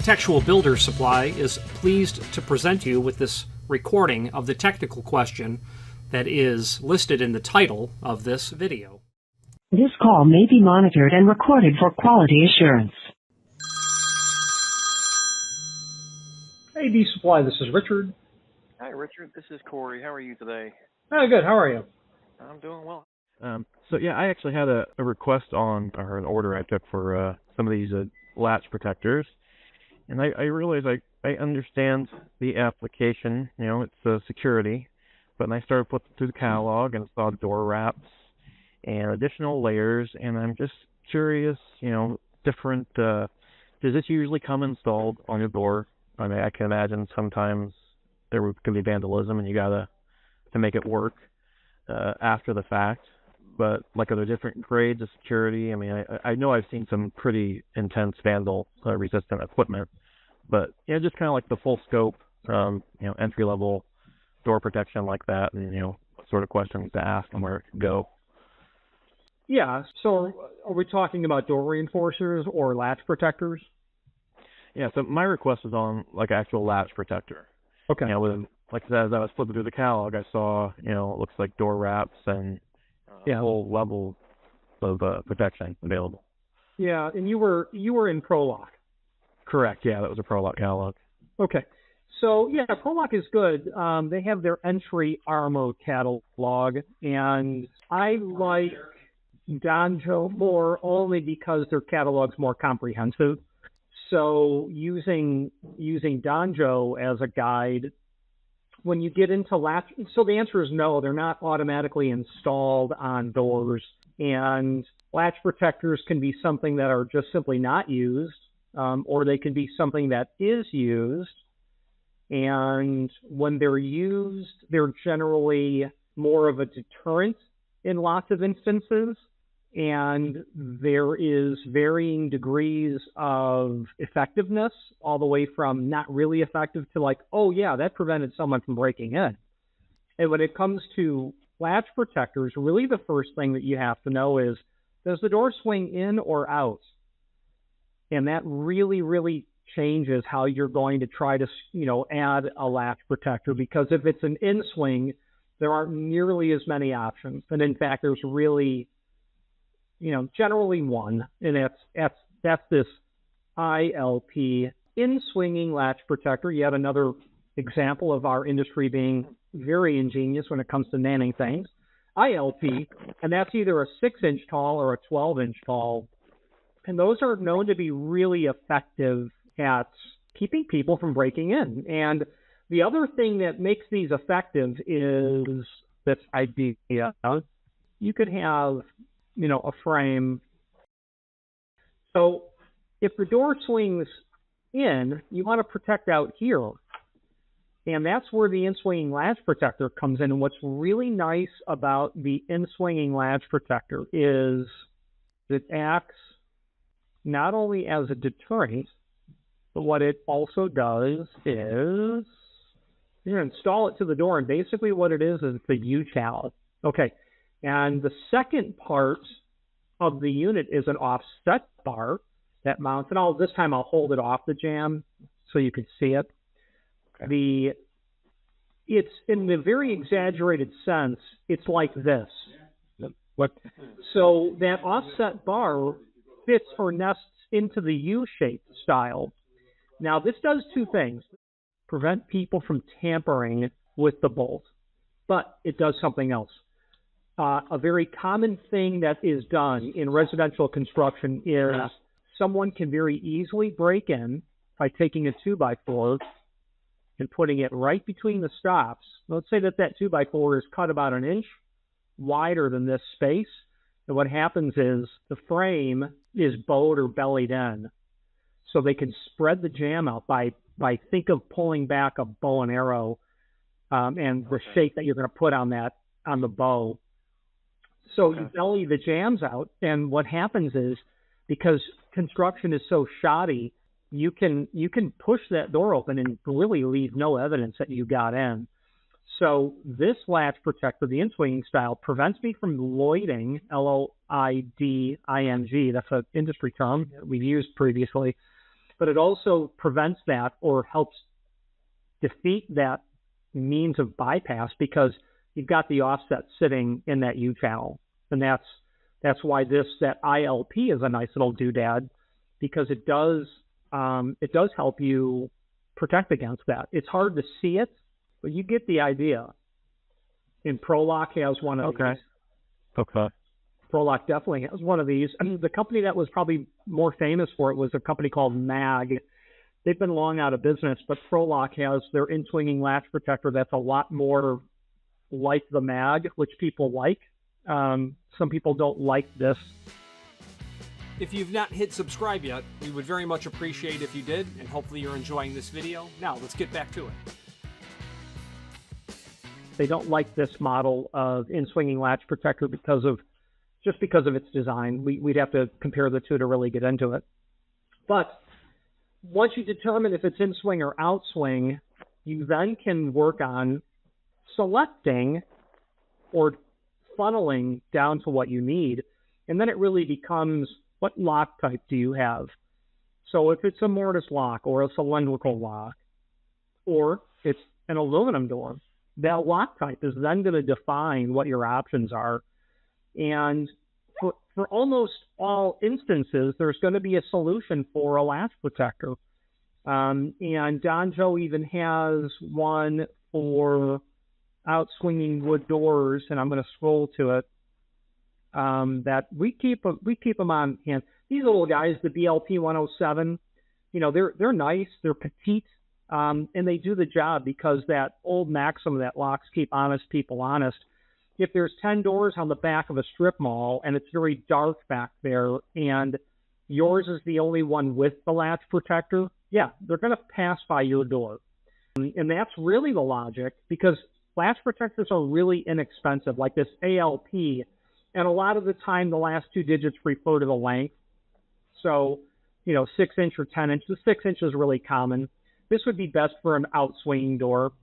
Textual Builder Supply is pleased to present you with this recording of the technical question that is listed in the title of this video. This call may be monitored and recorded for quality assurance. Hey, B Supply, this is Richard. Hi, Richard. This is Cory. How are you today? Oh, good. How are you? I'm doing well. I actually had a request on, or an order I took for some of these latch protectors, and I realized I understand the application, it's security, but then I started flipping through the catalog and saw door wraps and additional layers, and I'm just curious, different, does this usually come installed on your door? I mean, I can imagine sometimes there can be vandalism and you gotta to make it work after the fact. But like, are there different grades of security? I mean, I know I've seen some pretty intense vandal resistant equipment, but just kind of like the full scope, entry level door protection like that, and what sort of questions to ask and where it could go. Yeah. So are we talking about door reinforcers or latch protectors? Yeah. So my request was on like actual latch protector. Okay. Like I said, as I was flipping through the catalog, I saw it looks like door wraps and whole level of protection available. Yeah, and you were in ProLock. Correct. Yeah, that was a ProLock catalog. Okay. So yeah, ProLock is good. They have their entry Armo catalog, and I like Donjo more only because their catalog's more comprehensive. So using Donjo as a guide, when you get into latch, so the answer is no, they're not automatically installed on doors. And latch protectors can be something that are just simply not used, or they can be something that is used. And when they're used, they're generally more of a deterrent in lots of instances. And there is varying degrees of effectiveness, all the way from not really effective to like, oh yeah, that prevented someone from breaking in. And when it comes to latch protectors, really the first thing that you have to know is, does the door swing in or out? And that really, really changes how you're going to try to, add a latch protector, because if it's an in swing, there aren't nearly as many options. And in fact, there's really, generally one, and that's this ILP, in-swinging latch protector. Yet another example of our industry being very ingenious when it comes to nanning things. ILP, and that's either a 6-inch tall or a 12-inch tall. And those are known to be really effective at keeping people from breaking in. And the other thing that makes these effective is this idea. You could have a frame. So if the door swings in, you want to protect out here. And that's where the in-swinging latch protector comes in. And what's really nice about the in-swinging latch protector is it acts not only as a deterrent, but what it also does is you install it to the door. And basically what it is the U-challenge. Okay. And the second part of the unit is an offset bar that mounts, and this time I'll hold it off the jamb so you can see it. Okay. It's in the very exaggerated sense, it's like this. What? So that offset bar fits or nests into the U-shaped style. Now this does two things: prevent people from tampering with the bolt, but it does something else. A very common thing that is done in residential construction is someone can very easily break in by taking a 2x4 and putting it right between the stops. Let's say that 2x4 is cut about an inch wider than this space. And what happens is the frame is bowed or bellied in. So they can spread the jamb out by think of pulling back a bow and arrow and the shape that you're going to put on the bow. So you belly the jams out, and what happens is, because construction is so shoddy, you can push that door open and really leave no evidence that you got in. So this latch protector, the in-swinging style, prevents me from loiding, L-O-I-D-I-N-G. That's an industry term we've used previously. but it also prevents that or helps defeat that means of bypass because you've got the offset sitting in that U channel. And that's why that ILP is a nice little doodad, because it does help you protect against that. It's hard to see it, but you get the idea. And ProLock has one of these. Okay. ProLock definitely has one of these. I mean, the company that was probably more famous for it was a company called MAG. They've been long out of business, but ProLock has their in-swinging latch protector that's a lot more like the MAG, which people like. Some people don't like this. If you've not hit subscribe yet, we would very much appreciate if you did, and hopefully you're enjoying this video. Now, let's get back to it. They don't like this model of in-swinging latch protector because of its design. We'd have to compare the two to really get into it. But once you determine if it's in-swing or out-swing, you then can work on selecting or funneling down to what you need. And then it really becomes, what lock type do you have? So if it's a mortise lock or a cylindrical lock, or it's an aluminum door, that lock type is then going to define what your options are. And for almost all instances, there's going to be a solution for a latch protector. And Donjo even has one for out-swinging wood doors, and I'm going to scroll to it, that we keep them on hand. These little guys, the BLP 107, they're nice, they're petite, and they do the job because that old maxim that locks keep honest people honest. If there's 10 doors on the back of a strip mall and it's very dark back there and yours is the only one with the latch protector, yeah, they're going to pass by your door. And that's really the logic, because latch protectors are really inexpensive, like this ALP, and a lot of the time the last two digits refer to the length. So, 6 inch or 10 inch. The 6 inch is really common. This would be best for an out-swinging door.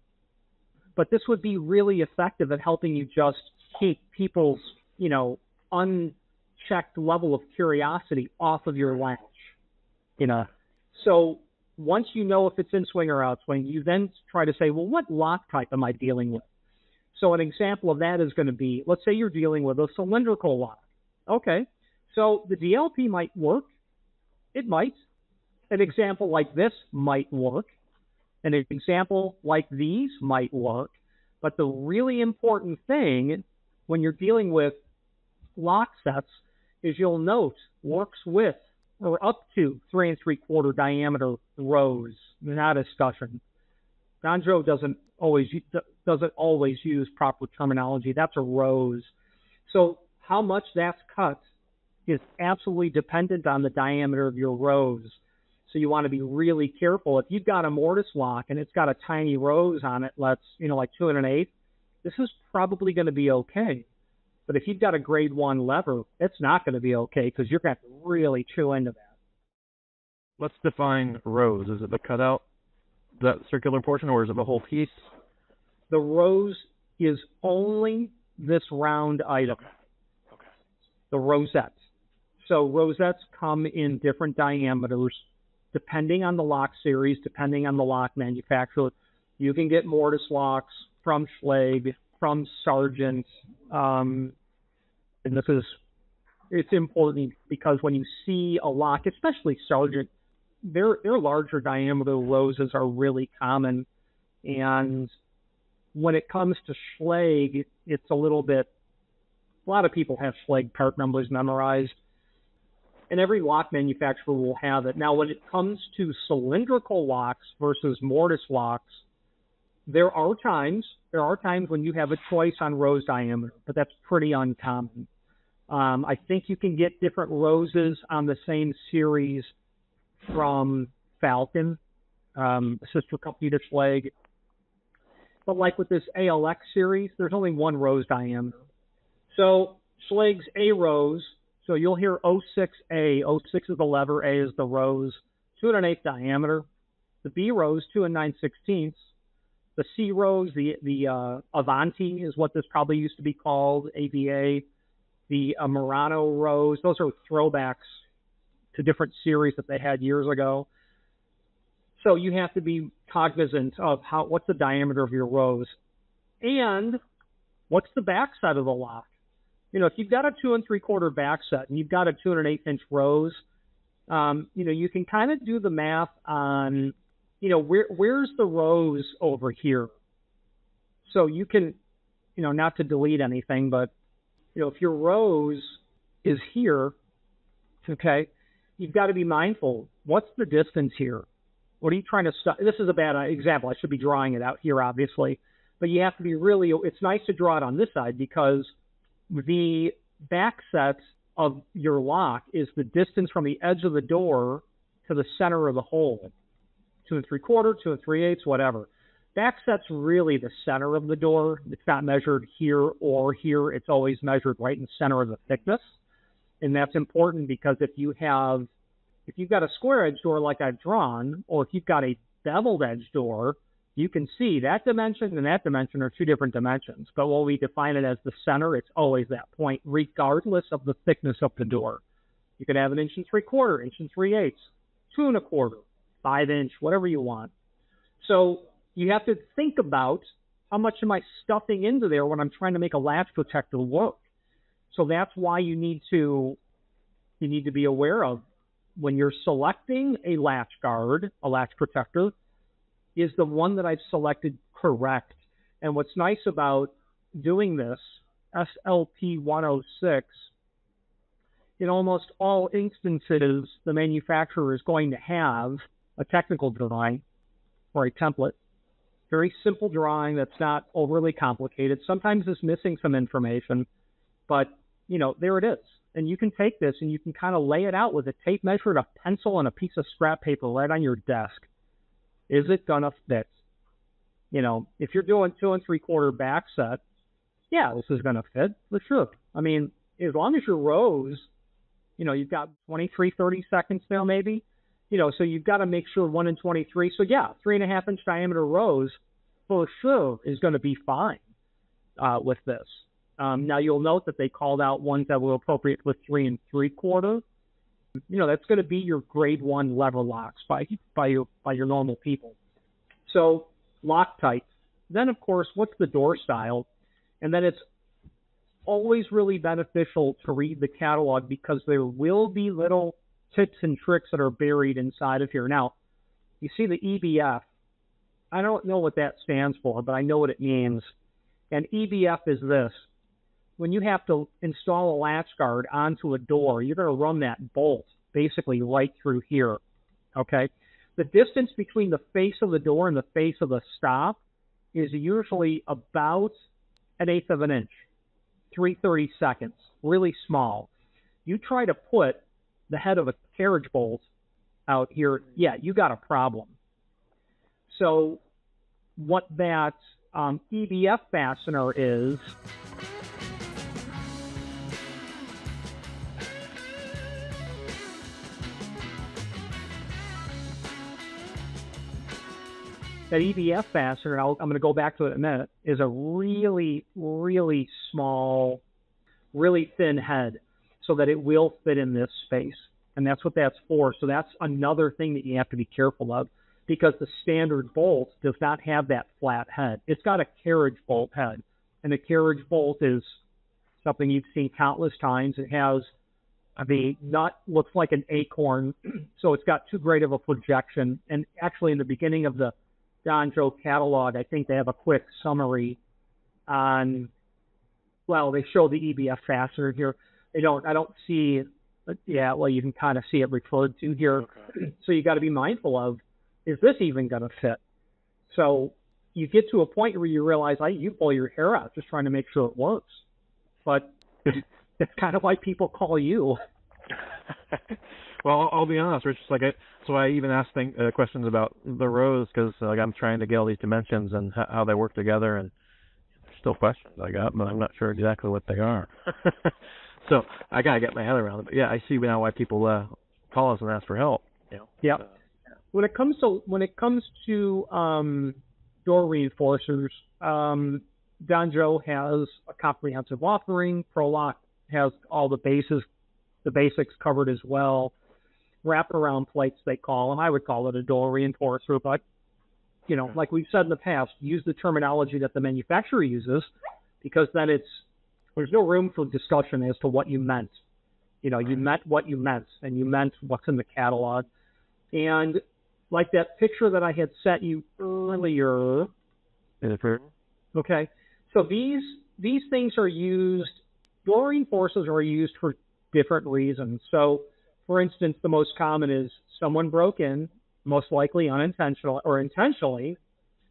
But this would be really effective at helping you just keep people's, unchecked level of curiosity off of your latch. So once you know if it's in swing or out swing, you then try to say, well, what lock type am I dealing with? So an example of that is going to be, let's say you're dealing with a cylindrical lock. Okay, so the DLP might work. It might. An example like this might work. An example like these might work. But the really important thing when you're dealing with lock sets is you'll note works with or up to 3 3/4 diameter rows, not a escutcheon. Donjo doesn't always use proper terminology. That's a rose. So how much that's cut is absolutely dependent on the diameter of your rose. So you want to be really careful. If you've got a mortise lock and it's got a tiny rose on it, like 2 1/8, this is probably going to be okay. But if you've got a grade 1 lever, it's not going to be okay because you're going to have to really chew into that. Let's define rose. Is it the cutout, that circular portion, or is it the whole piece? The rose is only this round item. Okay. The rosettes. So rosettes come in different diameters depending on the lock series, depending on the lock manufacturer. You can get mortise locks from Schlage, from Sargent, and it's important because when you see a lock, especially Sargent, their larger diameter roses are really common. And when it comes to Schlage, it's a lot of people have Schlage part numbers memorized, and every lock manufacturer will have it. Now, when it comes to cylindrical locks versus mortise locks, there are times when you have a choice on rose diameter, but that's pretty uncommon. I think you can get different roses on the same series from Falcon, a sister company to Schlage. But like with this ALX series, there's only one rose diameter. So Schlage's A rose, so you'll hear 06A. 06 is the lever, A is the rose, 2 1/8 diameter. The B rose, 2 9/16. The C rose, the Avanti is what this probably used to be called, AVA. The Murano rose, those are throwbacks to different series that they had years ago. So you have to be cognizant of what's the diameter of your rows and what's the back set of the lock. If you've got a 2 3/4 back set and you've got a 2 1/8 rows, you can kind of do the math on, where's the rows over here. So you can, not to delete anything, but, if your rows is here, okay, you've got to be mindful. What's the distance here? What are you trying to stop? This is a bad example. I should be drawing it out here, obviously. But you have to be it's nice to draw it on this side because the back set of your lock is the distance from the edge of the door to the center of the hole. 2 3/4, 2 3/8, whatever. Back set's really the center of the door. It's not measured here or here. It's always measured right in the center of the thickness. And that's important because if you've got a square edge door like I've drawn, or if you've got a beveled edge door, you can see that dimension and that dimension are two different dimensions. But when we define it as the center, it's always that point, regardless of the thickness of the door. You could have 1 3/4 inch, 1 3/8, 2 1/4, 5 inch, whatever you want. So you have to think about how much am I stuffing into there when I'm trying to make a latch protector work. So that's why you need to be aware of when you're selecting a latch guard, a latch protector, is the one that I've selected correct. And what's nice about doing this, SLP 106, in almost all instances, the manufacturer is going to have a technical drawing or a template. Very simple drawing that's not overly complicated. Sometimes it's missing some information, but, there it is. And you can take this and you can kind of lay it out with a tape measure, a pencil, and a piece of scrap paper right on your desk. Is it going to fit? If you're doing 2 3/4 back set, yeah, this is going to fit. For sure. I mean, as long as your rows, you've got 23, 30 seconds now maybe, so you've got to make sure 1 in 23. So yeah, 3.5 inch diameter rows for sure is going to be fine with this. Now you'll note that they called out ones that were appropriate with 3 3/4. That's going to be your grade 1 lever locks by your normal people. So lock type. Then of course, what's the door style? And then it's always really beneficial to read the catalog because there will be little tips and tricks that are buried inside of here. Now, you see the EBF. I don't know what that stands for, but I know what it means. And EBF is this. When you have to install a latch guard onto a door, you're going to run that bolt basically right through here, okay? The distance between the face of the door and the face of the stop is usually about 1/8 of an inch, 3/32, really small. You try to put the head of a carriage bolt out here, yeah, you got a problem. So what that EBF fastener is, that EBF fastener, I'm going to go back to it in a minute, is a really, really small, really thin head so that it will fit in this space. And that's what that's for. So that's another thing that you have to be careful of because the standard bolt does not have that flat head. It's got a carriage bolt head. And the carriage bolt is something you've seen countless times. It has the nut looks like an acorn, so it's got too great of a projection. And actually in the beginning of the Donjo catalog, I think they have a quick summary on, well, they show the EBF fastener here. I don't see, yeah, well, you can kind of see it referred to here. Okay. So you got to be mindful of, is this even going to fit? So you get to a point where you realize, you pull your hair out just trying to make sure it works. But that's kind of why people call you. Well, I'll be honest, Rich. So I even asked questions about the rows because I'm trying to get all these dimensions and how they work together, and there's still questions I got, but I'm not sure exactly what they are. So I gotta get my head around it. But yeah, I see now why people call us and ask for help. Yeah. When it comes to door reinforcers, Donjo has a comprehensive offering. ProLock has all the basics covered as well. wraparound plates, they call them. I would call it a door reinforcer, but, like we've said in the past, use the terminology that the manufacturer uses, because then there's no room for discussion as to what you meant. You meant what you meant, and you meant what's in the catalog. And like that picture that I had sent you earlier. Okay. So these things are used, door reinforcers are used for different reasons. So, for instance, the most common is someone broke in, most likely unintentional or intentionally,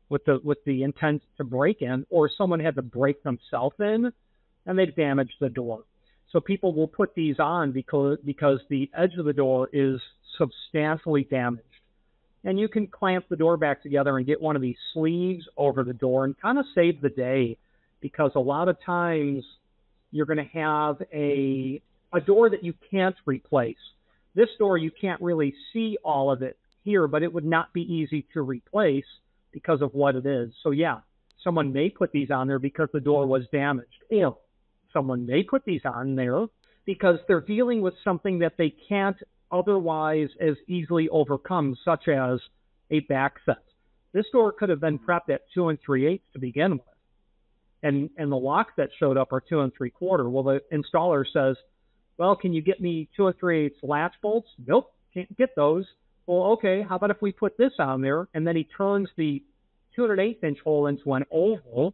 with the intent to break in, or someone had to break themselves in, and they damaged the door. So people will put these on because the edge of the door is substantially damaged. And you can clamp the door back together and get one of these sleeves over the door and kind of save the day, because a lot of times you're going to have a door that you can't replace. This door, you can't really see all of it here, but it would not be easy to replace because of what it is. So yeah, someone may put these on there because the door was damaged. Someone may put these on there because they're dealing with something that they can't otherwise as easily overcome, such as a back set. This door could have been prepped at 2 3/8 to begin with. And the locks that showed up are 2 3/4. Well, the installer says, well, can you get me 2 3/8 latch bolts? Nope, can't get those. Well, okay, how about if we put this on there? And then he turns the 2 1/8 inch hole into an oval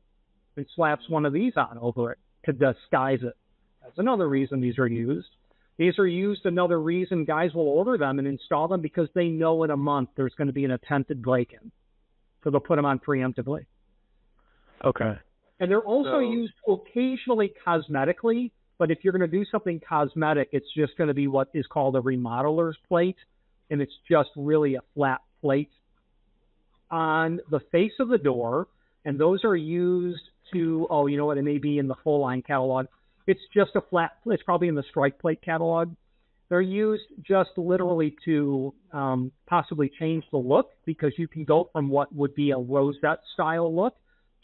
and slaps one of these on over it to disguise it. That's another reason these are used. These are used, another reason guys will order them and install them, because they know in a month there's going to be an attempted break-in. So they'll put them on preemptively. Okay. And they're also used occasionally cosmetically, but if you're going to do something cosmetic, it's just going to be what is called a remodeler's plate, and it's just really a flat plate on the face of the door, and those are used to, it may be in the full-line catalog. It's just a flat, it's probably in the strike plate catalog. They're used just literally to possibly change the look, because you can go from what would be a rosette style look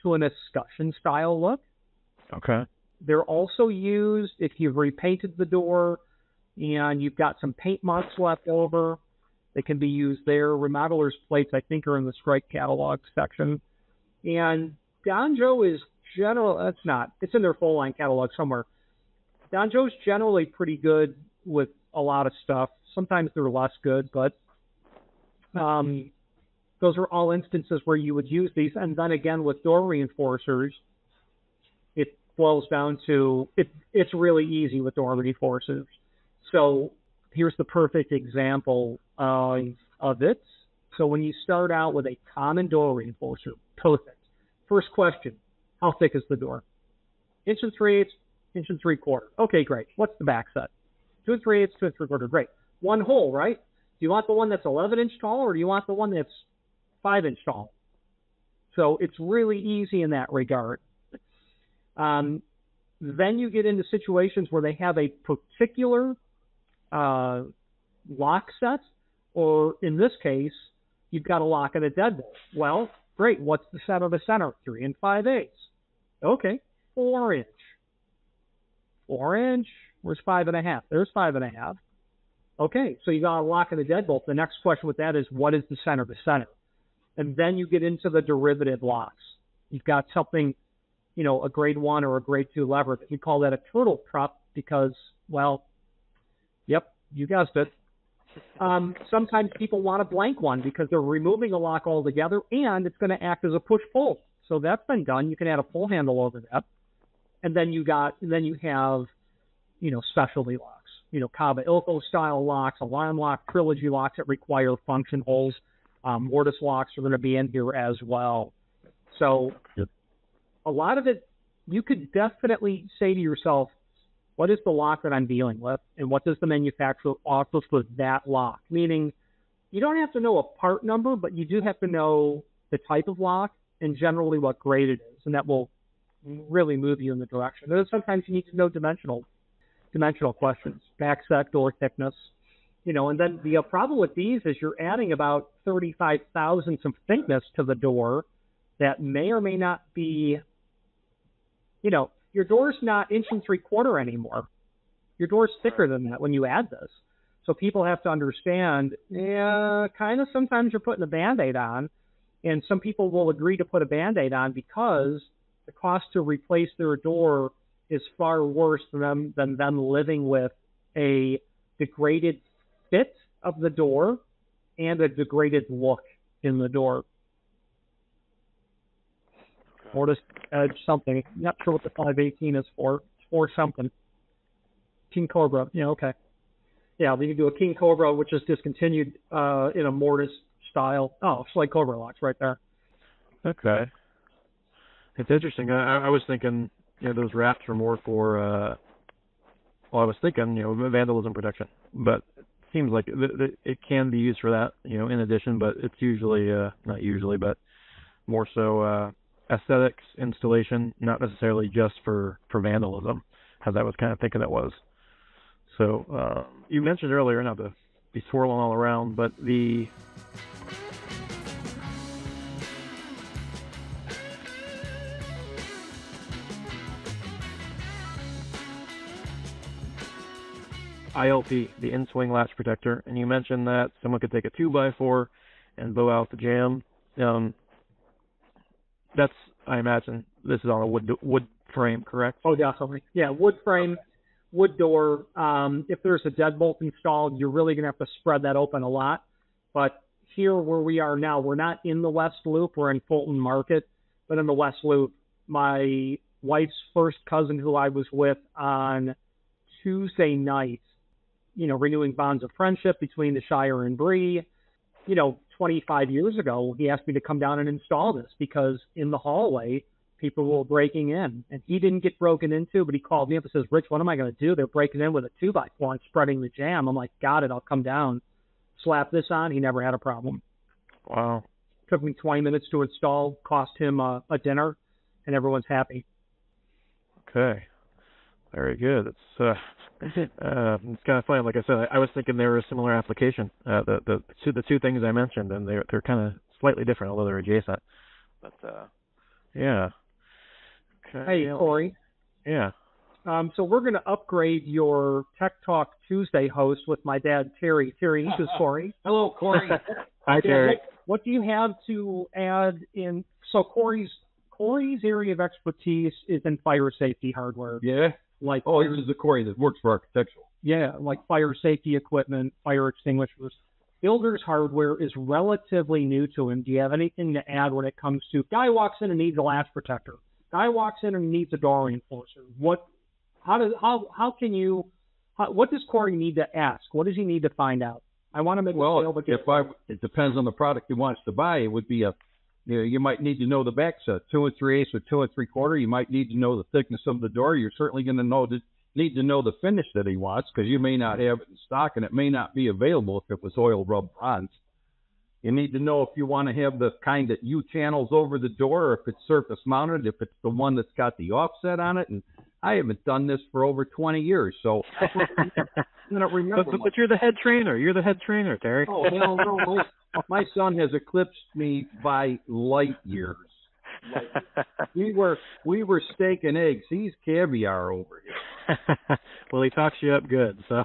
to an escutcheon style look. Okay. They're also used if you've repainted the door and you've got some paint marks left over. They can be used there. Remodeler's plates, I think, are in the strike catalog section. And Donjo is it's in their full line catalog somewhere. Donjo's generally pretty good with a lot of stuff. Sometimes they're less good, but those are all instances where you would use these. And then again, with door reinforcers, it boils down to, it's really easy with door reinforcers. So here's the perfect example of it. So when you start out with a common door reinforcer, perfect. First question, how thick is the door? 1 3/8, 1 3/4. Okay, great. What's the back set? 2 3/8, 2 3/4. Great. One hole, right? Do you want the one that's 11-inch tall, or do you want the one that's 5-inch tall? So it's really easy in that regard. Then you get into situations where they have a particular lock set, or in this case, you've got a lock and a deadbolt. Well, great. What's the set of the center? 3 5/8. Okay, 4-inch. 4-inch. Where's 5.5? There's 5.5. Okay, so you got a lock and a deadbolt. The next question with that is, what is the center of the center? And then you get into the derivative locks. You've got something, a grade 1 or a grade 2 lever. We call that a turtle prop because, well, yep, you guessed it. Sometimes people want a blank one because they're removing a lock altogether, and it's going to act as a push-pull. So that's been done. You can add a pull handle over that. And then you have, specialty locks, Kava Ilko style locks, alarm lock, trilogy locks that require function holes. Mortise locks are going to be in here as well. So a lot of it, you could definitely say to yourself, what is the lock that I'm dealing with, and what does the manufacturer offer for that lock? Meaning, you don't have to know a part number, but you do have to know the type of lock and generally what grade it is, and that will really move you in the direction. And sometimes you need to know dimensional questions, back set, door thickness, and then the problem with these is you're adding about 35 thousandths of thickness to the door that may or may not be, your door's not 1 3/4 anymore. Your door's thicker than that when you add this. So people have to understand, kind of sometimes you're putting a Band-Aid on, and some people will agree to put a Band-Aid on because the cost to replace their door is far worse than them living with a degraded fit of the door and a degraded look in the door. Or just something. Not sure what the 518 is for. It's for something. King Cobra. Yeah, okay. Yeah, we can do a King Cobra, which is discontinued in a mortise style. Oh, it's like Cobra locks right there. Okay. It's interesting. I was thinking, those wraps were more for, I was thinking, vandalism protection. But it seems like it can be used for that, in addition, but it's usually, not usually, but more so aesthetics, installation, not necessarily just for vandalism, as I was kind of thinking it was. So you mentioned earlier, not to be swirling all around, but the ILP, the in-swing latch protector, and you mentioned that someone could take a 2x4 and bow out the jam. That's, I imagine, this is on a wood frame, correct? Oh, definitely. Yeah, wood frame, wood door. If there's a deadbolt installed, you're really going to have to spread that open a lot. But here where we are now, we're not in the West Loop. We're in Fulton Market. But in the West Loop, my wife's first cousin who I was with on Tuesday night, renewing bonds of friendship between the Shire and Bree, 25 years ago, he asked me to come down and install this because in the hallway, people were breaking in. And he didn't get broken into, but he called me up and says, Rich, what am I going to do? They're breaking in with a 2x4 and spreading the jam. I'm like, got it, I'll come down. Slap this on. He never had a problem. Wow. Took me 20 minutes to install, cost him a dinner, and everyone's happy. Okay. Very good. It's kind of funny. Like I said, I was thinking they were a similar application. The two things I mentioned, and they're kind of slightly different, although they're adjacent. But yeah. Okay. Hey, Cory. Yeah. So we're going to upgrade your Tech Talk Tuesday host with my dad, Terry. Terry, this is Cory. Hello, Cory. Hi, Terry. What do you have to add in? So Cory's area of expertise is in fire safety hardware. Yeah. Like, this is the Cory that works for architectural. Yeah, like fire safety equipment, fire extinguishers. Builder's hardware is relatively new to him. Do you have anything to add when it comes to guy walks in and needs a latch protector? Guy walks in and needs a door reinforcer. What does Cory need to ask? What does he need to find out? I want to make it depends on the product he wants to buy. It would be you might need to know the back set, 2 3/8 or 2 3/4. You might need to know the thickness of the door. You're certainly going to need to know the finish that he wants because you may not have it in stock and it may not be available if it was oil rub bronze. You need to know if you want to have the kind that U channels over the door or if it's surface mounted, if it's the one that's got the offset on it. And I haven't done this for over 20 years, so I don't remember. But you're the head trainer. You're the head trainer, Terry. Oh, hell no. My son has eclipsed me by light years. We were steak and eggs. He's caviar over here. Well, he talks you up good, so.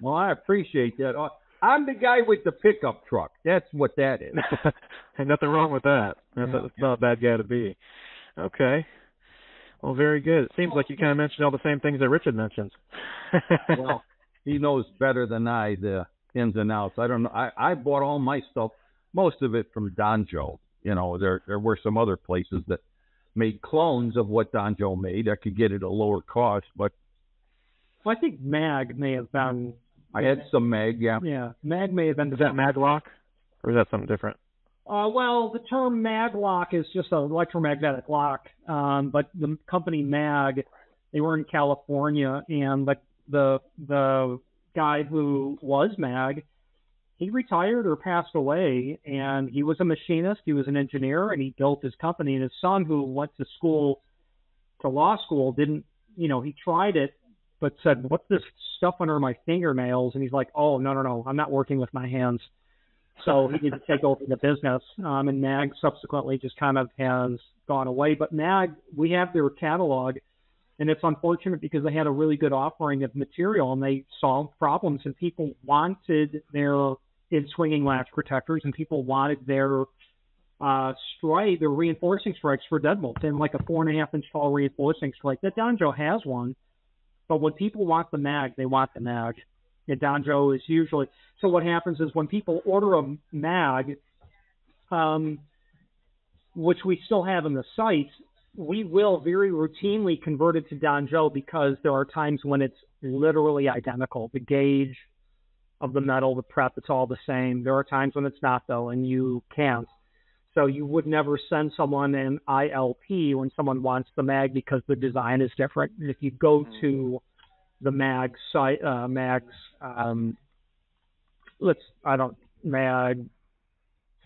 Well, I appreciate that. I'm the guy with the pickup truck. That's what that is. Ain't nothing wrong with that. That's not a bad guy to be. Okay. Well, very good. It seems like you kind of mentioned all the same things that Richard mentions. Well, he knows better than I the ins and outs. I don't know. I bought all my stuff, most of it from Donjo. There were some other places that made clones of what Donjo made. I could get it at a lower cost, but I think Mag may have been. I had some Mag, yeah. Yeah, Mag may have been. Is that Maglock, or is that something different? Well, the term Maglock is just an electromagnetic lock. But the company Mag, they were in California, and the guy who was Mag, he retired or passed away, and he was a machinist. He was an engineer, and he built his company. And his son, who went to law school, didn't. He tried it, but said, "What's this stuff under my fingernails?" And he's like, "Oh, no, I'm not working with my hands." So he didn't take over the business, and Mag subsequently just kind of has gone away. But Mag, we have their catalog And it's unfortunate because they had a really good offering of material and they solved problems, and people wanted their in-swinging latch protectors, and people wanted their their reinforcing strikes for deadbolts, and like a 4.5-inch tall reinforcing strike. That Donjo has one, but when people want the mag, they want the mag. The Donjo is usually, so what happens is when people order a mag, which we still have in the site, we will very routinely convert it to Donjo because there are times when it's literally identical. The gauge of the metal, the prep, it's all the same. There are times when it's not, though, and you can't. So you would never send someone an ILP when someone wants the mag because the design is different. If you go to the mag site, mag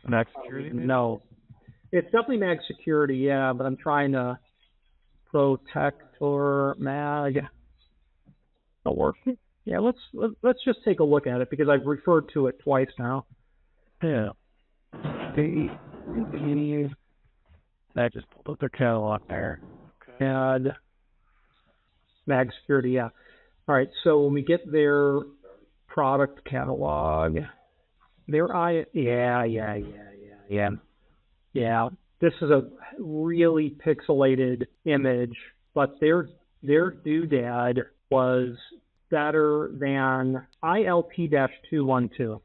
security? Maybe? No. It's definitely mag security, yeah, but I'm trying to protector mag. That'll work. Yeah, let's just take a look at it because I've referred to it twice now. Yeah. I just pulled up their catalog there. Okay. And mag security, yeah. All right, so when we get their product catalog, Yeah, this is a really pixelated image, but their doodad was better than ILP-212.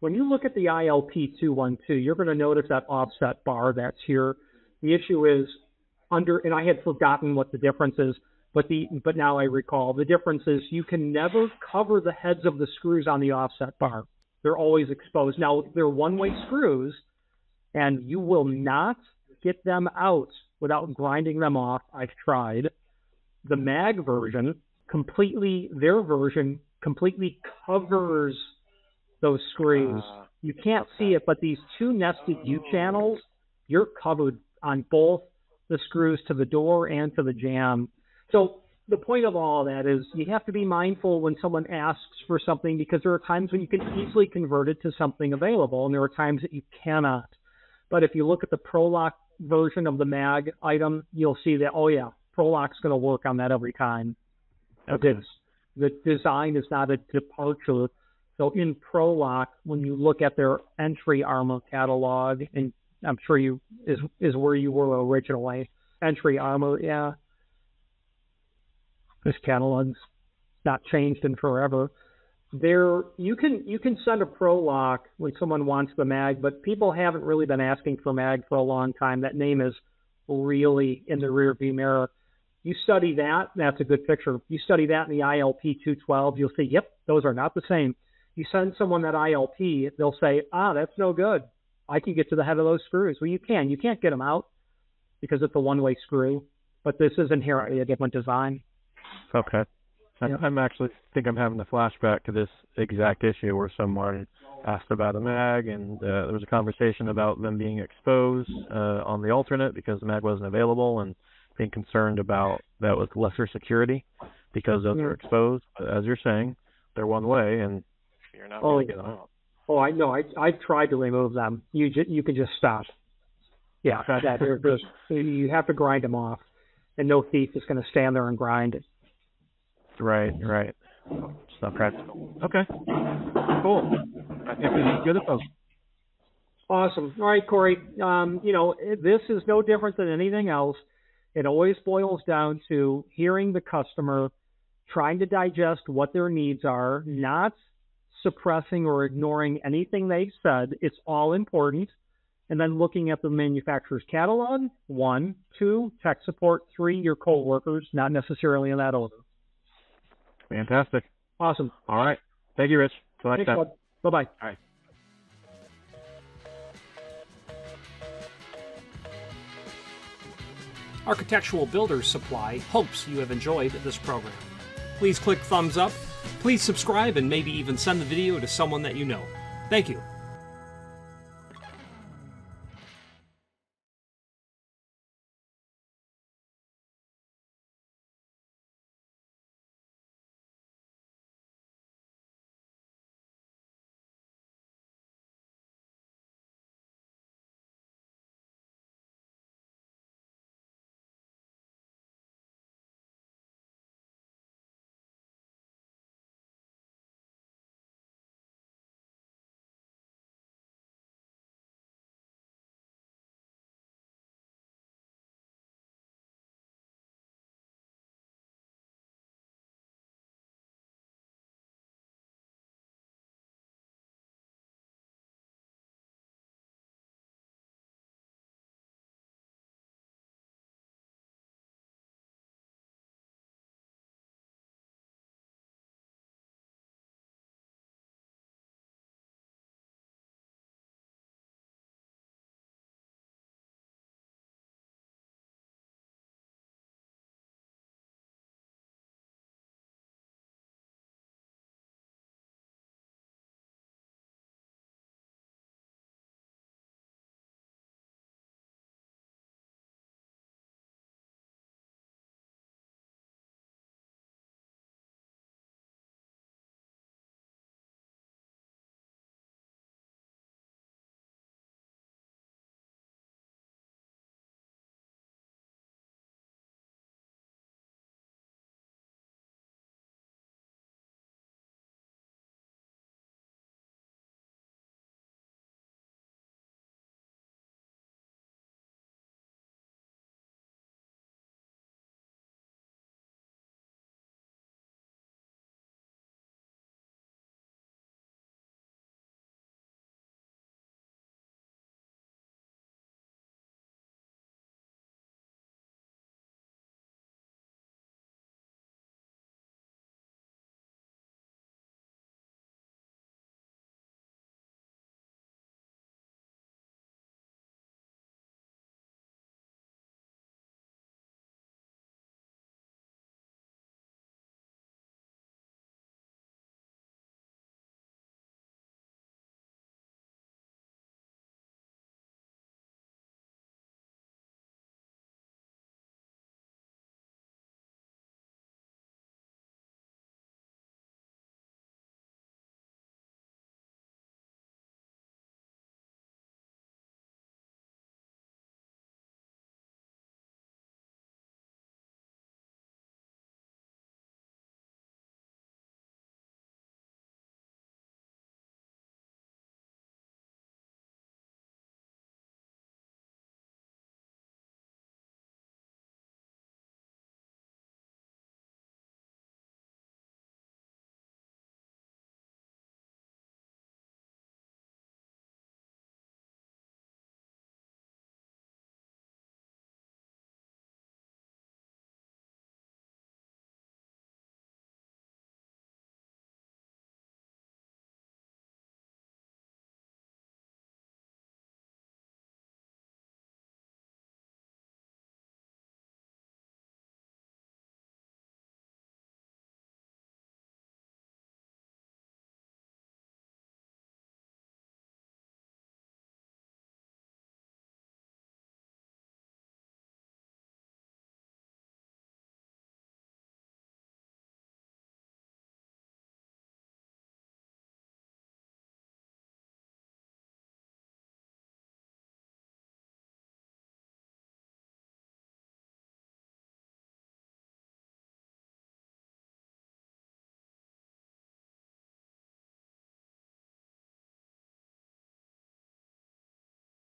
When you look at the ILP-212, you're going to notice that offset bar that's here. The issue is and I had forgotten what the difference is, but now I recall. The difference is you can never cover the heads of the screws on the offset bar. They're always exposed. Now, they're one-way screws, and you will not get them out without grinding them off. I've tried. The mag version their version completely covers those screws. You can't see it, but these two nested U-channels, you're covered on both the screws to the door and to the jamb. So the point of all of that is you have to be mindful when someone asks for something, because there are times when you can easily convert it to something available, and there are times that you cannot. But if you look at the ProLock version of the mag item, you'll see that, oh yeah, ProLock's going to work on that every time. Okay. The design is not a departure. So in ProLock, when you look at their entry armor catalog, and I'm sure is where you were originally, entry armor, yeah. This catalog's not changed in forever. You can send a ProLock when someone wants the mag, but people haven't really been asking for mag for a long time. That name is really in the rearview mirror. You study that, that's a good picture. You study that in the ILP-212, you'll see, yep, those are not the same. You send someone that ILP, they'll say, that's no good. I can get to the head of those screws. Well, you can. You can't get them out because it's a one-way screw, but this is inherently a different design. Okay. Yeah. I'm actually think I'm having a flashback to this exact issue where someone asked about a mag, and there was a conversation about them being exposed on the alternate because the mag wasn't available, and being concerned about that with lesser security because those are exposed. But as you're saying, they're one way, and you're not going to get them out. Oh, I know. I've tried to remove them. You can just stop. Yeah, you have to grind them off, and no thief is going to stand there and grind it. Right. It's not practical. Okay. Cool. I think we need good folks. Awesome. All right, Cory. This is no different than anything else. It always boils down to hearing the customer, trying to digest what their needs are, not suppressing or ignoring anything they've said. It's all important. And then looking at the manufacturer's catalog, 1, 2, tech support, 3, your coworkers, not necessarily in that order. Fantastic. Awesome. All right. Thank you, Rich. Till next time. Bye-bye. All right. Architectural Builders Supply hopes you have enjoyed this program. Please click thumbs up, please subscribe, and maybe even send the video to someone that you know. Thank you.